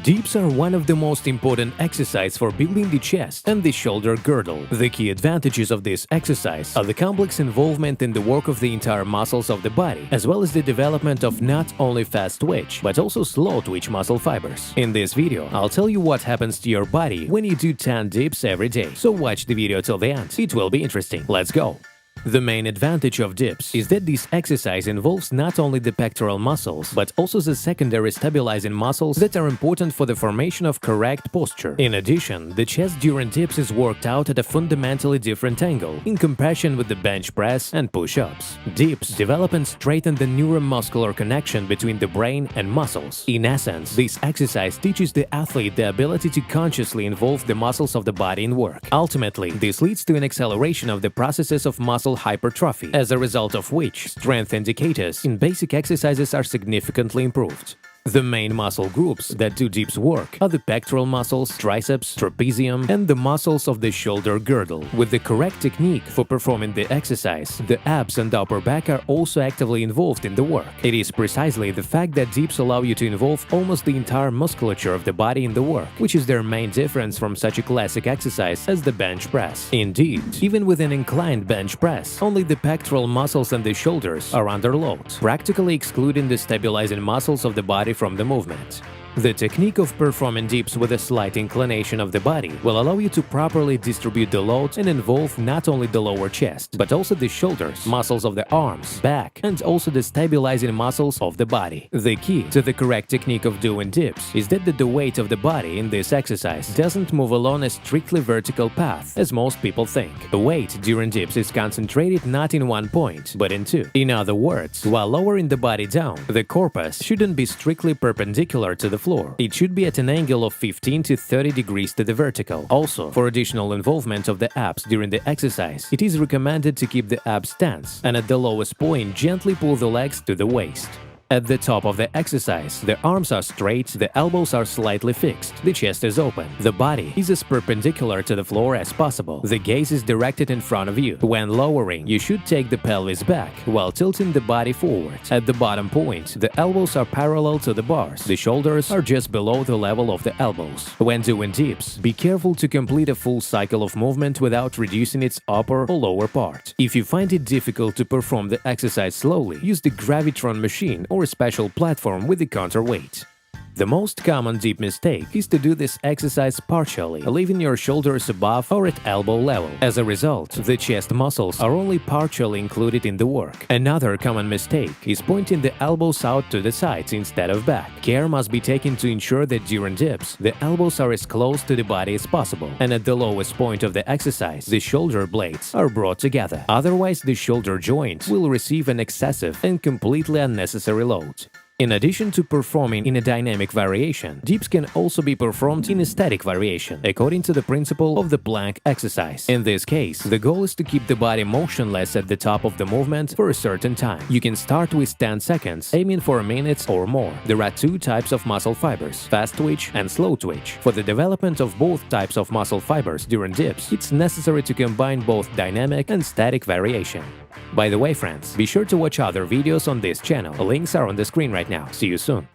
Dips are one of the most important exercises for building the chest and the shoulder girdle. The key advantages of this exercise are the complex involvement in the work of the entire muscles of the body, as well as the development of not only fast twitch, but also slow twitch muscle fibers. In this video, I'll tell you what happens to your body when you do 10 dips every day, so watch the video till the end. It will be interesting. Let's go! The main advantage of dips is that this exercise involves not only the pectoral muscles, but also the secondary stabilizing muscles that are important for the formation of correct posture. In addition, the chest during dips is worked out at a fundamentally different angle in comparison with the bench press and push-ups. Dips develop and straighten the neuromuscular connection between the brain and muscles. In essence, this exercise teaches the athlete the ability to consciously involve the muscles of the body in work. Ultimately, this leads to an acceleration of the processes of muscle hypertrophy, as a result of which strength indicators in basic exercises are significantly improved. The main muscle groups that do dips work are the pectoral muscles, triceps, trapezium, and the muscles of the shoulder girdle. With the correct technique for performing the exercise, the abs and upper back are also actively involved in the work. It is precisely the fact that dips allow you to involve almost the entire musculature of the body in the work, which is their main difference from such a classic exercise as the bench press. Indeed, even with an inclined bench press, only the pectoral muscles and the shoulders are under load, practically excluding the stabilizing muscles of the body from the movement. The technique of performing dips with a slight inclination of the body will allow you to properly distribute the load and involve not only the lower chest, but also the shoulders, muscles of the arms, back, and also the stabilizing muscles of the body. The key to the correct technique of doing dips is that the weight of the body in this exercise doesn't move along a strictly vertical path, as most people think. The weight during dips is concentrated not in one point, but in two. In other words, while lowering the body down, the corpus shouldn't be strictly perpendicular to the floor. It should be at an angle of 15 to 30 degrees to the vertical. Also, for additional involvement of the abs during the exercise, it is recommended to keep the abs tense and at the lowest point gently pull the legs to the waist. At the top of the exercise, the arms are straight, the elbows are slightly fixed, the chest is open, the body is as perpendicular to the floor as possible, the gaze is directed in front of you. When lowering, you should take the pelvis back while tilting the body forward. At the bottom point, the elbows are parallel to the bars, the shoulders are just below the level of the elbows. When doing dips, be careful to complete a full cycle of movement without reducing its upper or lower part. If you find it difficult to perform the exercise slowly, use the Gravitron machine or a special platform with the counterweight. The most common dip mistake is to do this exercise partially, leaving your shoulders above or at elbow level. As a result, the chest muscles are only partially included in the work. Another common mistake is pointing the elbows out to the sides instead of back. Care must be taken to ensure that during dips, the elbows are as close to the body as possible, and at the lowest point of the exercise, the shoulder blades are brought together. Otherwise, the shoulder joint will receive an excessive and completely unnecessary load. In addition to performing in a dynamic variation, dips can also be performed in a static variation, according to the principle of the plank exercise. In this case, the goal is to keep the body motionless at the top of the movement for a certain time. You can start with 10 seconds, aiming for a minute or more. There are two types of muscle fibers, fast twitch and slow twitch. For the development of both types of muscle fibers during dips, it's necessary to combine both dynamic and static variation. By the way, friends, be sure to watch other videos on this channel. Links are on the screen right now. See you soon!